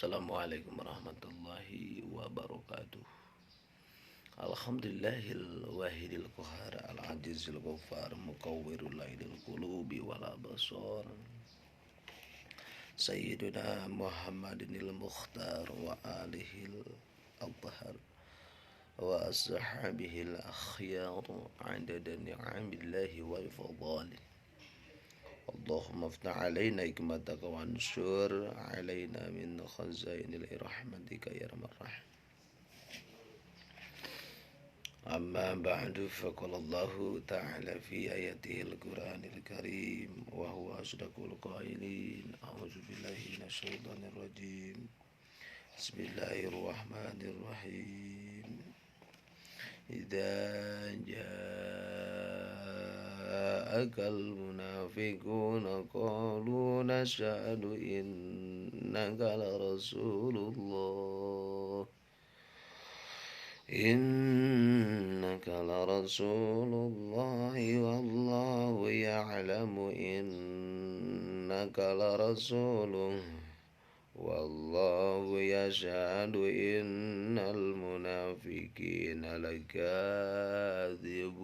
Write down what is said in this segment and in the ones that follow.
Assalamualaikum warahmatullahi wabarakatuh. Alhamdulillahil wahidil qahar al-ajizil ghaffar mukawwirul lailil qulubi wal absar. Sayyiduna Muhammadinil mukhtar wa alihil athhar wa ashabihil akhyar adada ni'amillahi wa fadhalih. Allahumma aftah alaina hikmataka wa ansur alaina min khazainil rahmatika ya arhamar rahim. Amma ba'du, faqala Allahu ta'ala fi ayatihil Qur'anil Karim wa huwa asdaqul qailin. A'udzu billahi minasyaitonir rajim. Bismillahirrahmanirrahim. Idza ja'akal munafiquna qalu nashhadu innaka la rasulullah innaka la rasulullah wallahu ya'lamu innaka la rasuluh wallahu yashhadu innal munafiqina lakadzibun.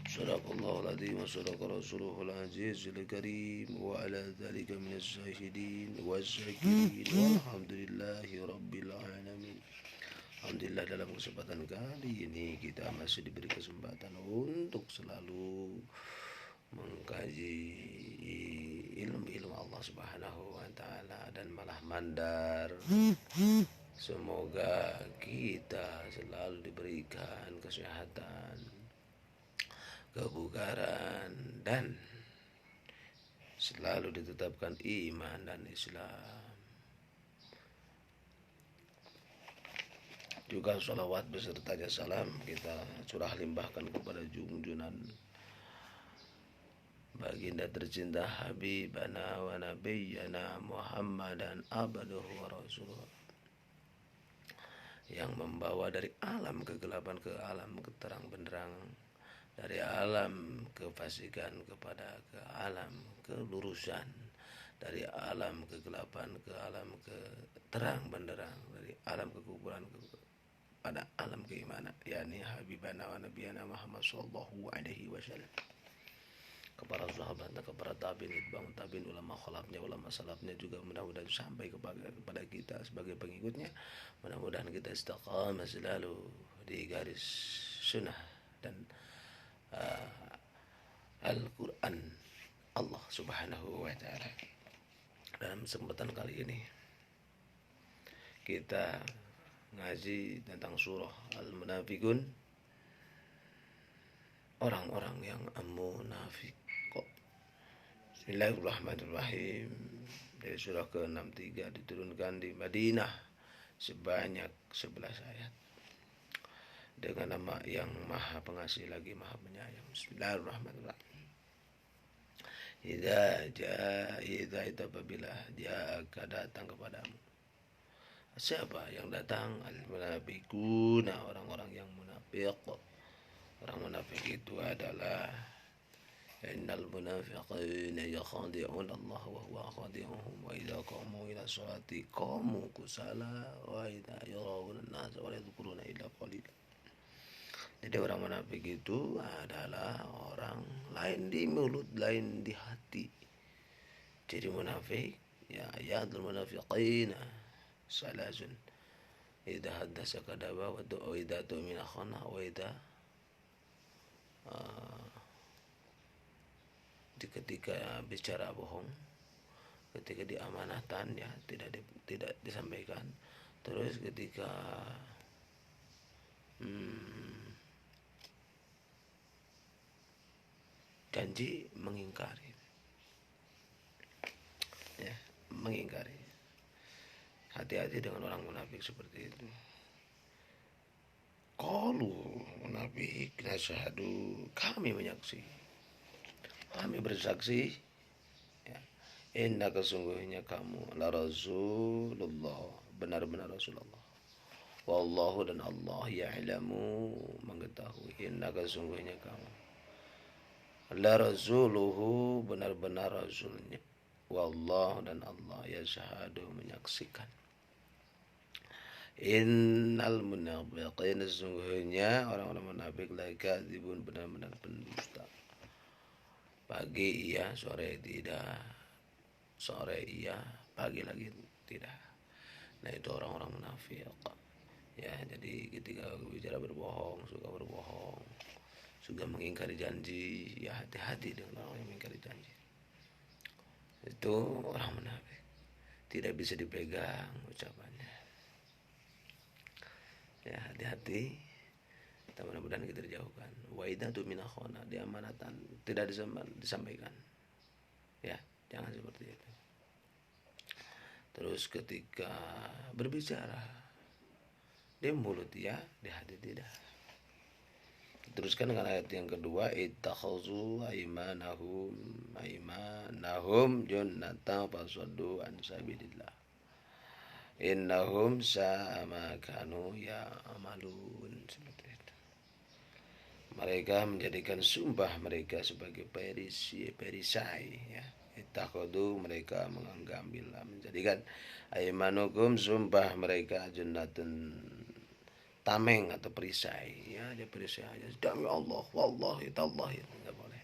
Sadaqallahul adzim wa sadaqa rasuluhul azizul karim wa ala dzalika minaz syahidin wasyakirin walhamdulillahi rabbil alamin. Alhamdulillah, dalam kesempatan kali ini kita masih diberi kesempatan untuk selalu mengkaji ilmu-ilmu Allah Subhanahu wa taala dan malah mandar. Semoga kita selalu diberikan kesehatan, kebugaran, dan selalu ditetapkan iman dan Islam. Juga sholawat besertanya salam kita curah limpahkan kepada junjunan baginda tercinta Habibana wa Nabiyyana Muhammadan abduhu wa rasuluh, yang membawa dari alam kegelapan ke alam keterang benderang, dari alam kefasikan kepada ke alam kelurusan, dari alam kegelapan ke alam keterang benderang, dari alam kekuburan pada alam keimanan, yakni Habibana wa Nabiyana Muhammad sallallahu alaihi wasallam. Kepada sahabatnya, kepada tabi'in, itba'ut tabi'in, ulama khalafnya, ulama salafnya, juga mudah-mudahan sampai kepada kita sebagai pengikutnya. Mudah-mudahan kita istiqamah selalu di garis sunnah dan Al-Quran Allah Subhanahu wa ta'ala. Dalam kesempatan kali ini kita ngaji tentang surah Al-Munafiqun, orang-orang yang munafik. Bismillahirrahmanirrahim. Dari surah ke-63 diturunkan di Madinah sebanyak 11 ayat dengan nama yang maha pengasih lagi maha penyayang. Bismillahirrahmanirrahim. Idza itu apabila dia akan datang kepadamu. Siapa yang datang? Al-munafiquna, orang-orang yang munafik. Orang munafik itu adalah innal munafiqina yakhadi'una Allah wa huwa khadi'uhum wa idza qamu ila sholati qamu kusala wa idza yarawna an-nasa wa la yadhkuruna illa qalila. Jadi orang munafik itu adalah orang lain di mulut, lain di hati. Jadi munafik, ya ayatul munafiqina salasun idza haddasa kadaba wa idza tu'mina khana wa idza ketika bicara bohong, ketika diamanahkan ya tidak disampaikan, terus ketika janji mengingkari, ya mengingkari. Hati-hati dengan orang munafik seperti itu. Qalu munafik nasyhadu, kami menyaksi, kami bersaksi, ya, inna kesungguhnya kamu la rasulullah, benar-benar Rasulullah. Wallahu, dan Allah, ya'lamu, mengetahui, inna kesungguhnya kamu la rasuluhu, benar-benar rasulnya, wallahu, dan Allah yashhadu, menyaksikan. Innal munafiqin, sesungguhnya orang-orang munafik, lakadzibun, benar-benar pendusta. Pagi iya, sore tidak. Sore iya, pagi lagi tidak. Nah, itu orang-orang munafik. Ya, jadi ketika bicara berbohong, suka mengingkari janji, ya hati-hati dengan orang yang mengingkari janji. Itu orang munafik. Tidak bisa dipegang ucapannya. Ya, hati-hati. Mudah-mudahan kita dijauhkan. Wa idatu minakhona, diamanatan tidak disampaikan. Ya, jangan seperti itu. Terus ketika berbicara, di mulut ya, di hati tidak. Teruskan dengan ayat yang kedua, ittakhazu aymanahum junnatan fasaddu an sabilillah. Innahum sa'a ma kanu ya'malun. Seperti itu. Mereka menjadikan sumpah mereka sebagai perisai, ya. Ittakhadhu, mereka menjadikan aymanukum, sumpah mereka, junnatun, tameng atau perisai, ya, dia perisai aja. Demi Allah, wallahi tallahi, enggak boleh.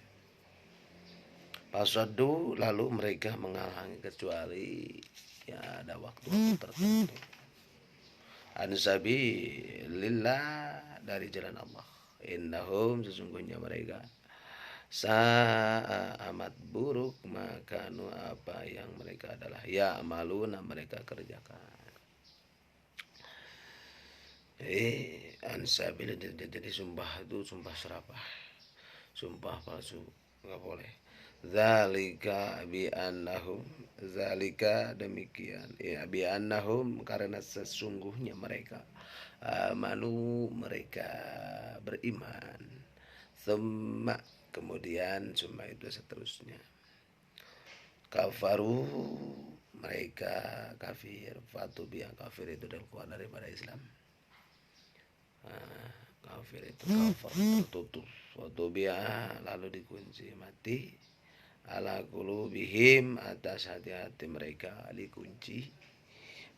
Fasaddu, lalu mereka menghalangi, kecuali ya ada waktu tertentu. Ansabilillah, dari jalan Allah. Innahum, sesungguhnya mereka, sa'a, amat buruk, makanu, apa yang mereka adalah, ya amaluna, mereka kerjakan. Ansabilillah, jadi sumpah itu sumpah serapah, sumpah palsu, nggak boleh. Zalika bi'annahum, zalika demikian, ya bi'annahum, karena sesungguhnya mereka amanu, mereka beriman, thumma, kemudian summa itu seterusnya, kafaru, mereka kafir, fatubiya, kafir itu dan keluar daripada Islam. Kafir itu kafir, tertutup, fatubiya, lalu dikunci, mati, ala qulubihim, atas hati-hati mereka dikunci,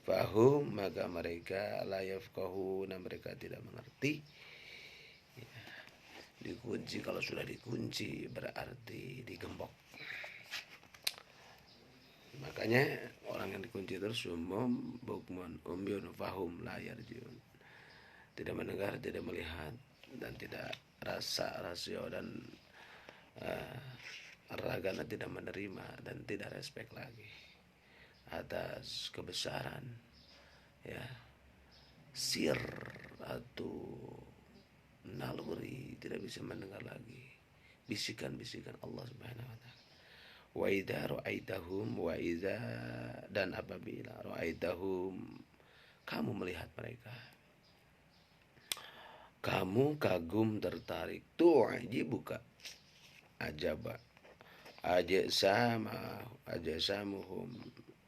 fahum, maka mereka la yafqahuna, mereka tidak mengerti. Ya, dikunci, kalau sudah dikunci berarti digembok. Makanya orang yang dikunci terus sumum bukmun umyun fahum la yarjiun, tidak mendengar, tidak melihat, dan tidak rasio, dan ragana tidak menerima dan tidak respect lagi atas kebesaran, ya, sir atau naluri, tidak bisa mendengar lagi bisikan-bisikan Allah Subhanahu wa taala. Wa idza ra'aitahum, dan apabila ra'aitahum, kamu melihat mereka, kamu kagum, tertarik, tu'jibuka, ajaba, ajasamuhum,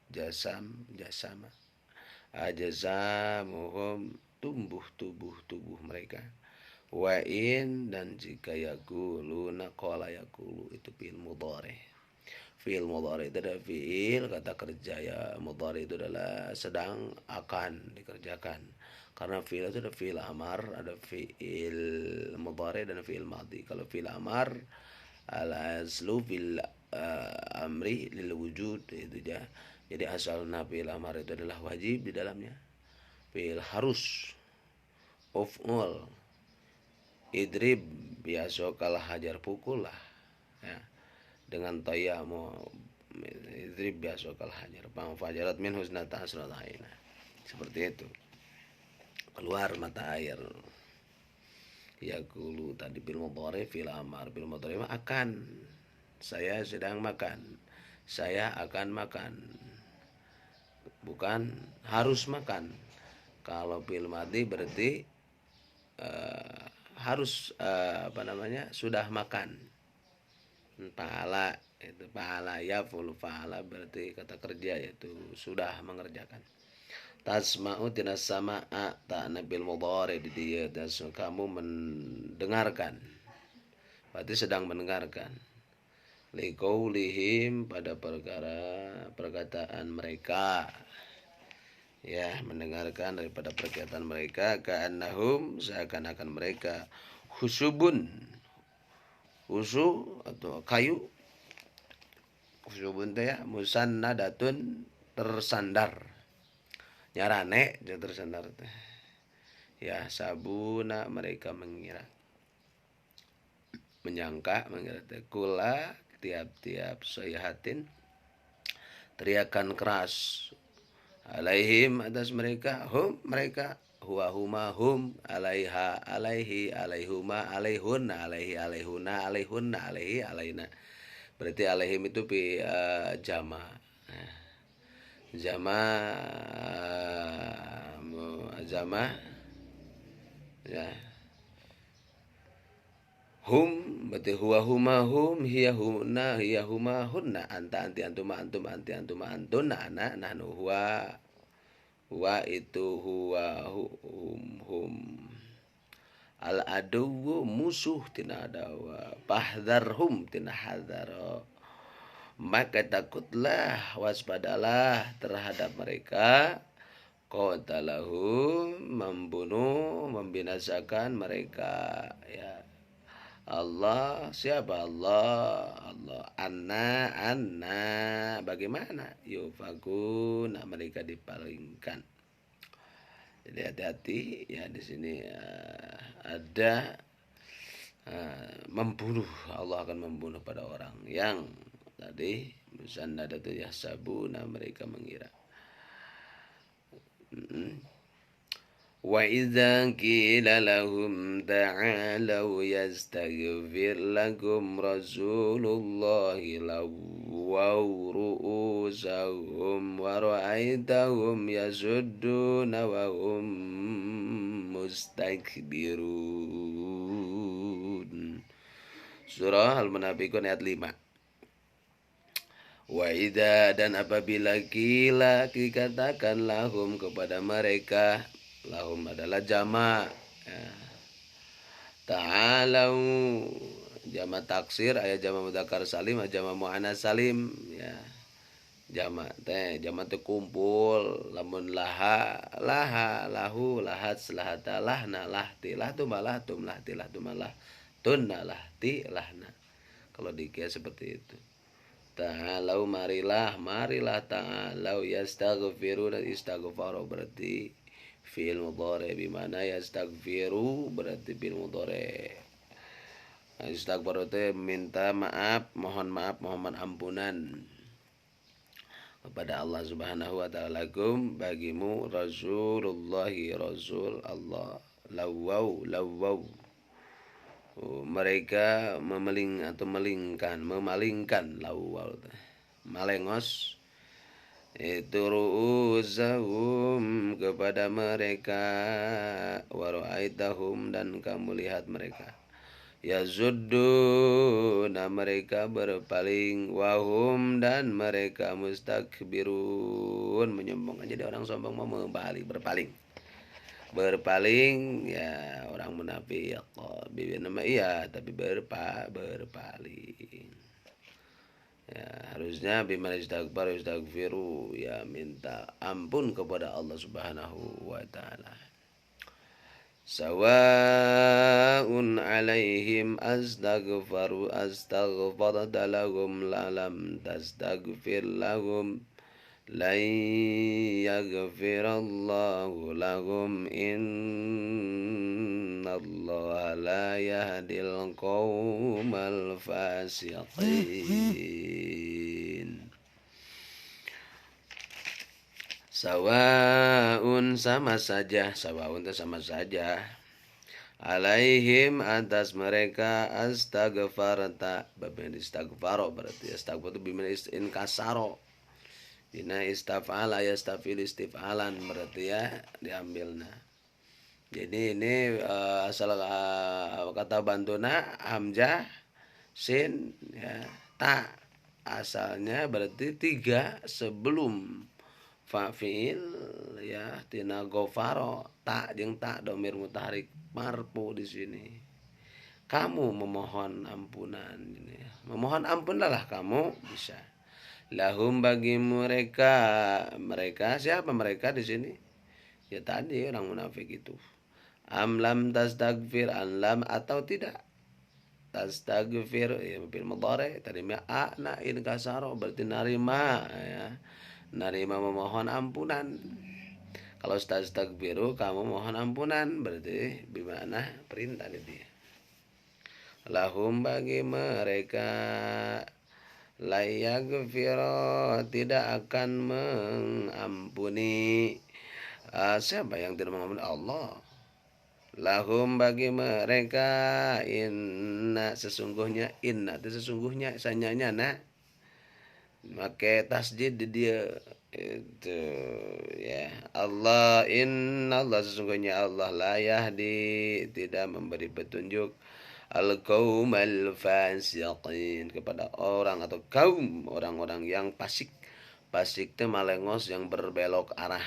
jasama, ajasamuhum, tubuh mereka, wa in, dan jika yaquluna, qala yaqulu, itu fi'il mudhari. Fi'il mudhari itu adalah fi'il kata kerja, ya. Mudhari itu adalah sedang, akan dikerjakan. Karena fi'il itu ada fi'il amar, ada fi'il mudhari, dan fi'il madhi. Kalau fi'il amar, al-aslu fil amri lil wujud, itu ya. Jadi asalnya fi'il amar itu adalah wajib di dalamnya. Fi'il harus, uf'ul, idrib, biasa kalah hajar, pukul lah, ya. Dengan tayyamu, idrib biasa kalah hajar, fajarat min husnata asrata aina, seperti itu, keluar mata air. Yaqulu tadi bil mudhari, fil amar, bil mudhari akan, saya sedang makan, saya akan makan, bukan harus makan. Kalau fil madhi berarti harus sudah makan. Pahala, itu pahala, ya full pahala berarti kata kerja, yaitu sudah mengerjakan. Tasma'u, tidak sama'a, tak nabil mudhari di dia, kamu mendengarkan, berarti sedang mendengarkan. liqaulihim pada perkataan mereka, ya, mendengarkan daripada perkataan mereka, ka'annahum seakan-akan mereka husubun, husu atau kayu, husubun teh ya musannadatun tersandar, nyarane tersandar teh, ya sabuna mereka mengira, menyangka, mengira teh kula tiap-tiap sayhatin teriakan keras, alaihim atas mereka, hum mereka, huwa huma hum, alaiha alaihi, alaihuma alaihunna, alaihi alaihuna alaihunna, alaihi alaina. Berarti alaihim itu jama. Jama jama ya. Hum berarti huwa huma hum, hiya huma hunna, anta anti antuma antum anti antuma antuna, ana nahnu huwa itu huwa hum al aduwu musuh tina adawa, fahdharhum tina hadara, maka takutlah, waspadalah terhadap mereka, qatalahum membunuh, membinasakan mereka, ya Allah. Siapa Allah? Allah anna bagaimana yufakun mereka dipalingkan. Jadi hati-hati ya, di sini ada membunuh. Allah akan membunuh pada orang yang tadi musannadatu yahsabuna mereka mengira. Wa idza qila lahum ta'alu yastaghfir lakum rasulullahi lawaw ru'usahum wa ra'aitahum yasudduna wa hum mustakbirun. Surah Al-Munafiqun ayat 5. Wa idza, dan apabila qila dikatakan lahum kepada mereka, lahum adalah jama, ya. Ta'alau jama taksir, ayat jama mudzakkar salim, jama muannas salim, ya. Jama teh kumpul, lamun laha lahu lahat selahata lahna lahti lahtu malahtum lahti lahtu malah tunna lahti lahna. Kalau dikias seperti itu. Ta'alau marilah ta'alau yastaghfiru, dan istaghfaru berarti fi'il mudhari, bimana yastaghfiru berarti fi'il mudhari. Istaghfaru itu minta maaf, mohon ampunan kepada Allah Subhanahu wa taala, lakum bagimu, Rasulullahi Rasul Allah, lawaw mereka memalingkan lawaw malengos itu ru'usahum kepada mereka, wa ra'aitahum dan kamu lihat mereka, yazudduna mereka berpaling, wahum dan mereka mustakbirun menyombongkan. Jadi orang sombong mau berpaling ya, orang munafik bibir nama iya tapi berpaling. Ya, harusnya bima istaghfiru, ya minta ampun kepada Allah Subhanahu wa taala. Sawa'un alaihim astaghfarta lahum lam tastaghfir lahum lan yaghfirallahu lahum innallaha la yahdil qaumal fasiqin. Sawaun sama saja, sawaun itu sama saja, alaihim atas mereka, astaghfarta babin istaghfaro berarti istaghfar itu bimana inkasaro, bina istafala yastafil istifalan berarti ya diambilna. Jadi ini asal kata bantuna hamzah sin ya ta, asalnya berarti 3 sebelum fa'il ya, tina gofaro ta jeung ta domir mutaharik marfu di sini. kamu memohon ampunan. Memohon ampunlah kamu bisa. Lahum bagi mereka, mereka siapa mereka di sini? Ya tadi orang munafik itu. Am lam tastagfir, an lam atau tidak. Tastagfir ya bil mudhari tadi ma na in kasaro berarti narima ya. Narima memohon ampunan. Kalau tastagfiru kamu mohon ampunan berarti bimana perintah itu. Lahum bagi mereka layagfiro tidak akan mengampuni. Siapa yang tidak mengampuni? Allah. Lahum bagi mereka inna sesungguhnya inna itu sesungguhnya sanyanya nah pakai tasjid di dia itu ya Allah inna Allah sesungguhnya Allah la yahdi tidak memberi petunjuk al-qaumal fasiqin kepada orang atau kaum orang-orang yang fasik. Fasik itu malengos yang berbelok arah.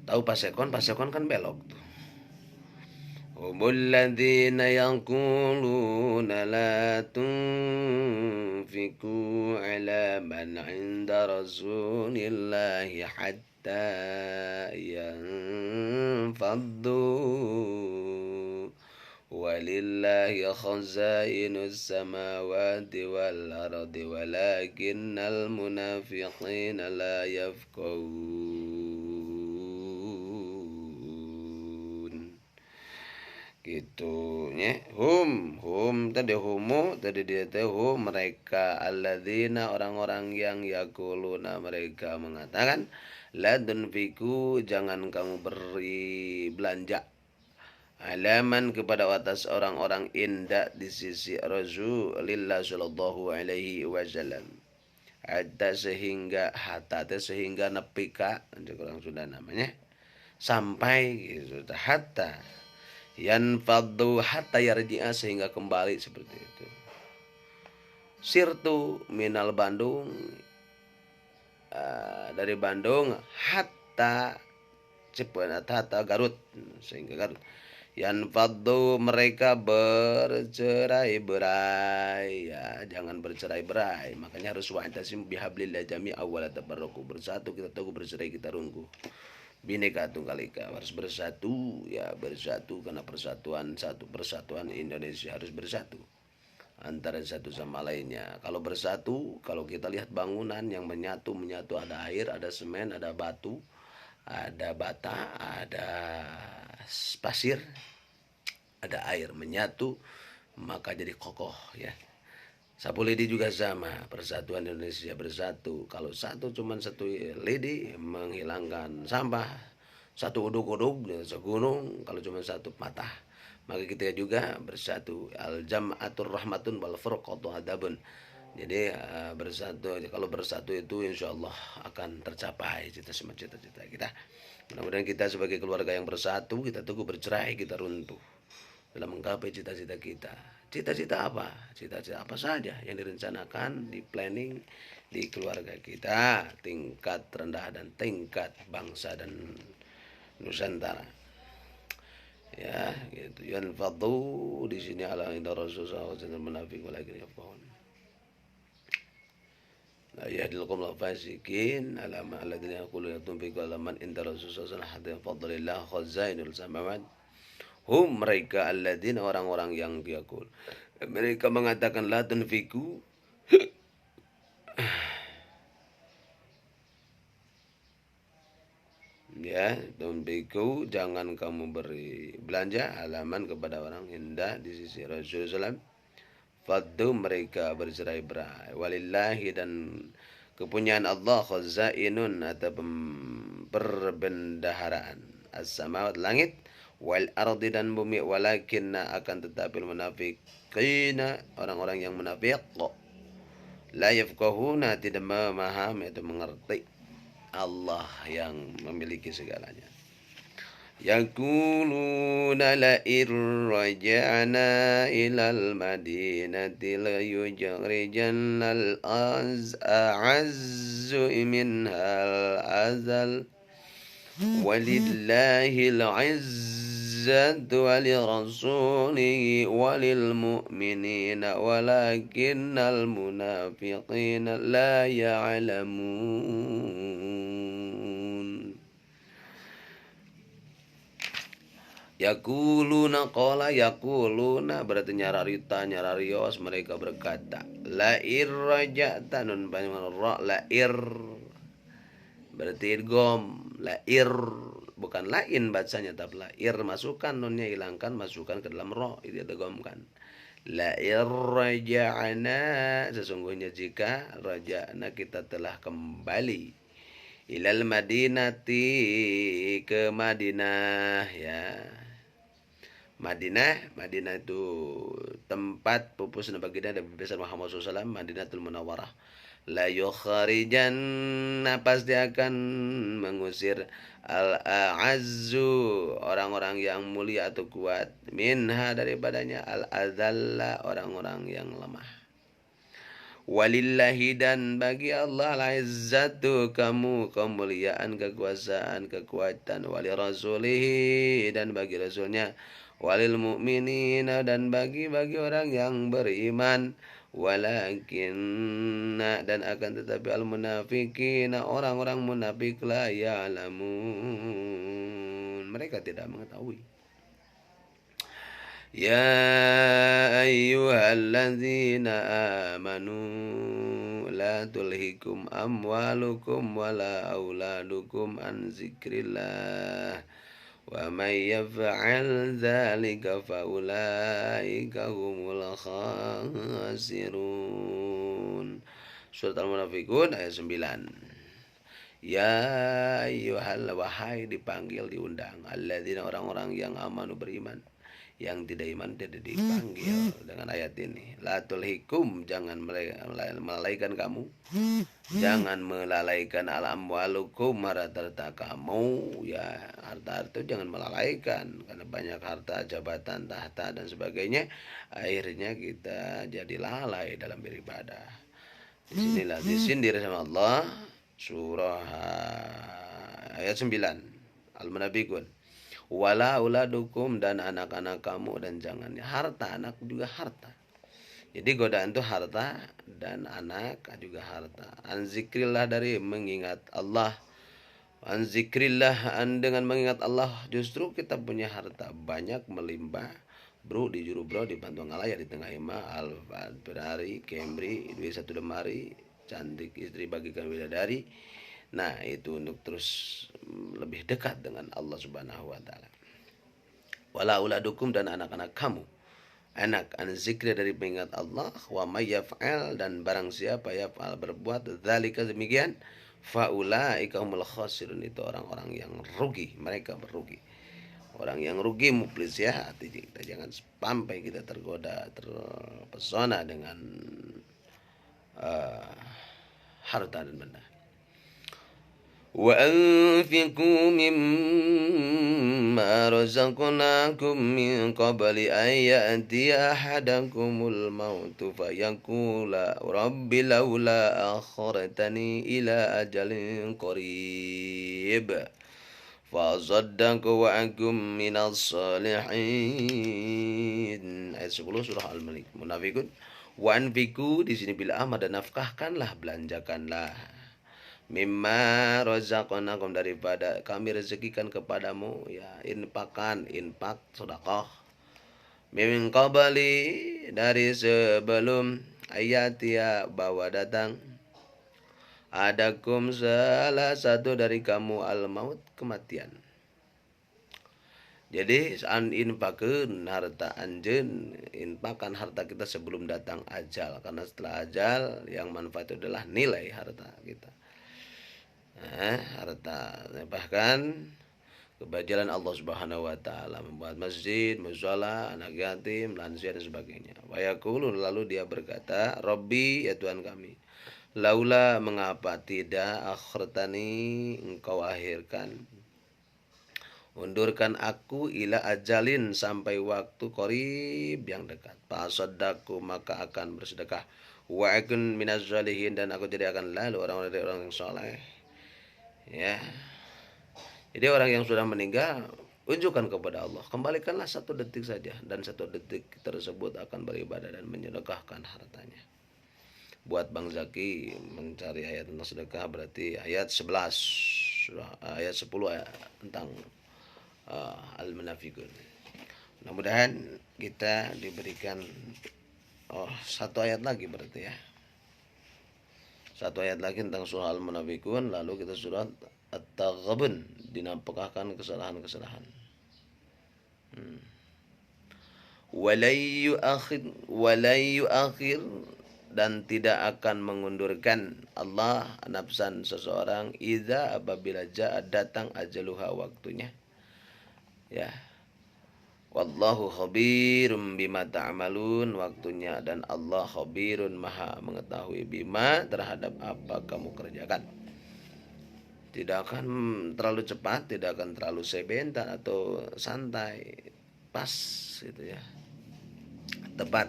Tahu pasekon kan belok tuh. Humul ladzina yaquluna la tunfiku ala man 'inda rasulillahi hatta yanfaddu walillahi khazainus samawati wal ardi walakinnal munafiqina la yafqahun. Gitu nya hum tadi humu tadi dia teh mereka alladzina orang-orang yang yaquluna mereka mengatakan la tunfiku jangan kamu beri belanja alaman kepada atas orang-orang indah di sisi Rasulullah sallallahu alaihi wasallam hatta sehingga nepika orang sudah namanya sampai gitu hatta yanfaddu hatta yarji'a sehingga kembali seperti itu. Sirtu minal Bandung dari Bandung hatta Ciputat hatta Garut sehingga Garut. Yanfaddu mereka bercerai-berai ya jangan bercerai-berai makanya harus wa'tasim bihablillah jami'a wa la tafarraqu bersatu kita teguh bercerai kita rungguh. Bhinneka Tunggal Ika harus bersatu ya bersatu karena persatuan Indonesia harus bersatu antara satu sama lainnya. Kalau bersatu kalau kita lihat bangunan yang menyatu ada air, ada semen, ada batu, ada bata, ada pasir, ada air menyatu maka jadi kokoh ya. Sapu lidi juga sama, persatuan Indonesia bersatu. Kalau cuman satu lidi menghilangkan sampah, satu uduk-uduk segunung, kalau cuma satu patah. Maka kita juga bersatu. Al-jam'atur rahmatun wal furqatu adabun. Jadi bersatu, kalau bersatu itu insya Allah akan tercapai cita-cita kita. Mudah-mudahan kita sebagai keluarga yang bersatu, kita teguh bercerai, kita runtuh dalam menggapai cita-cita kita. Cita-cita apa? Cita-cita apa saja yang direncanakan, di planning di keluarga kita, tingkat rendah dan tingkat bangsa dan Nusantara. Ya, gitu. Yanfadhu di sini ala inda Rasulullah sallallahu alaihi wasallam munafiq walakin yafqahun. La yahdil qawmal fasikin alama alladziina yaquluna tunfiqu ala man inda Rasulullah sallallahu alaihi wasallam hatta fadlillah khazainul samawati mereka alladzina orang-orang yang diakul mereka mengatakan la tunfiku ya tunfiku jangan kamu beri belanja halaman kepada orang hendak di sisi Rasulullah faddu mereka bercerai-berai walillahi dan kepunyaan Allah khazainun atau perbendaharaan as-samawat langit wal ardi dan bumi walakinna akan tetapi munafiqina orang-orang yang munafik la yafqahuna tidak memahami atau mengerti Allah yang memiliki segalanya. Yaquluna la irja'na ilal madinati la yujrijannal a'azzu minhal azal walillahil 'izz izzatu wa li rasulihi wa lil mu'minina walakinnal munafiqina la ya'lamun. Yakuluna qala yakuluna berarti nyararita nyararios mereka berkata la irraja'ta nun panjang ra la ir berarti idgham la ir bukan lain bacanya tapi la ir masukkan nunnya hilangkan masukkan ke dalam ra itu idghamkan la irraja'na sesungguhnya jika raja'na kita telah kembali ilal madinati ke Madinah ya. Madinah itu tempat pupusna baginda Nabi besar Muhammad SAW, Madinatul Munawwarah. La yukharijanna pasti akan mengusir al-a'azzu orang-orang yang mulia atau kuat minha daripadanya al-adzalla orang-orang yang lemah. Walillahi dan bagi Allah al-izzatu kamu kemuliaan kekuasaan kekuatan wali rasulihi dan bagi rasulnya walil mu'minina dan bagi orang yang beriman walakinna dan akan tetapi al munafiqina orang-orang munafik la ya'lamun mereka tidak mengetahui. Ya ayyuhalladzina amanu la tulhikum amwalukum wala auladukum an zikrillah wa may yaf'al dzalika fa ulaika humul khasirun. Surat Al-Munafiqun ayat 9. Ya ayyuhal wahai dipanggil diundang alladzina orang-orang yang amanu beriman yang tidak iman tidak dipanggil dengan ayat ini. La tulhikum jangan melalaikan kamu. Jangan melalaikan al-amwalukum harta kamu ya harta itu jangan melalaikan karena banyak harta jabatan tahta dan sebagainya akhirnya kita jadi lalai dalam beribadah. Disinilah disindir sama Allah surah ayat 9 Al-Munafiqun. Wala uladukum dan anak-anak kamu dan jangan harta anak juga harta. Jadi godaan itu harta dan anak juga harta. Anzikrillah dari mengingat Allah. Anzikrillah dengan mengingat Allah justru kita punya harta banyak melimpah. Bro di juru bro di Bantu Ngalaya di tengah ima Alfa Ferrari Camry duit 1 lemari cantik istri bagikan bidadari. Nah itu untuk terus lebih dekat dengan Allah Subhanahu wa ta'ala. Wala uladukum dan anak-anak kamu. Anak an zikri dari mengingat Allah wa may yaf'al dan barang siapa yaf'al berbuat dzalika demikian faulaika humul khasirun itu orang-orang yang rugi, mereka merugi. Orang yang rugi muflis ya, kita jangan sampai kita tergoda terpesona dengan harta dan benda. Wa anfiqu mimma razaqnakum min qabli an ya'tiya ahadakumul mautu fayaqula rabbi laula akhartani ila ajalin qarib fasaddaqu wa akum minas salihin. Ayat 10 surah Al-Malik. Munafiqun. Wa anfiqu di sini bila ahmad dan nafkahkanlah belanjakanlah mimma razaqnakum daripada kami rezekikan kepadamu ya infak sedekah min qabli dari sebelum ayat ya bahwa datang adakum salah satu dari kamu al maut kematian. Jadi an infakun harta anjeun infakkan harta kita sebelum datang ajal karena setelah ajal yang manfaat itu adalah nilai harta kita. Harta bahkan kebajikan Allah Subhanahu wa taala membuat masjid, mushola, anak yatim, lansia dan sebagainya. Wa yaqulu lalu dia berkata, "Rabbi ya Tuhan kami, laula mengapa tidak akhartani engkau akhirkan undurkan aku ila ajalin sampai waktu qarib yang dekat. Fasaddaku maka akan bersedekah. Wa akun minaz zalihin dan aku tidak akan lalu orang-orang yang saleh." Ya. Jadi orang yang sudah meninggal unjukkan kepada Allah, kembalikanlah 1 detik saja, dan 1 detik tersebut akan beribadah dan menyedekahkan hartanya. Buat Bang Zaki mencari ayat tentang sedekah berarti ayat 11, ayat 10 tentang Al-Munafiqun. Mudah-mudahan kita diberikan 1 ayat lagi berarti ya. 1 ayat lagi tentang surah Al-Munafiqun, lalu kita surat At-Taghabun, dinampakkan kesalahan-kesalahan. Walai akhir, dan tidak akan mengundurkan Allah nafsan seseorang idza apabila jaa datang ajaluha waktunya. Ya. Wallahu khabirum bima ta'malun, waktunya, dan Allah khabirun maha mengetahui bima terhadap apa kamu kerjakan. Tidak akan terlalu cepat, tidak akan terlalu sebentar atau santai, pas gitu ya, tepat.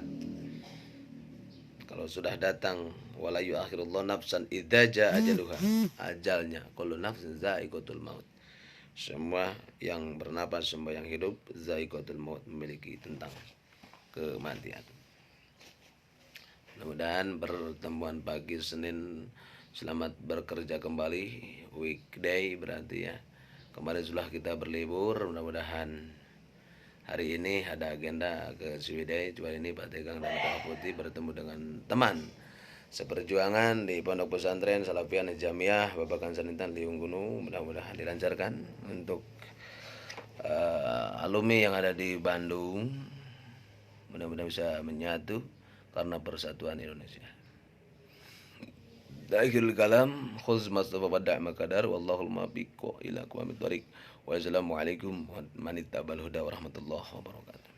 Kalau sudah datang, wala yu'akhirullahu nafsan idza jaa ajaluha, ajalnya, kullu nafsin za'iqatul maut. Semua yang bernapas, semua yang hidup, za'iqatul maut, memiliki tentang kematian. Mudah-mudahan pertemuan pagi Senin selamat bekerja kembali, weekday berarti ya. Kemarin sudah kita berlibur, mudah-mudahan hari ini ada agenda ke Ciwidey. Cuma ini Pak Tegang dan Pak Putih bertemu dengan teman seperjuangan di Pondok Pesantren Salafiyah Jamiah Babakan Sanintan Liung Gunung. Mudah-mudahan dilancarkan untuk alumni yang ada di Bandung. Mudah-mudahan bisa menyatu karena persatuan Indonesia. Akhirul kalam, khuz Mustafa Bada' Makadar, wallahul muwaffiq ila aqwamit thoriq. Wassalamualaikum warahmatullahi wabarakatuh.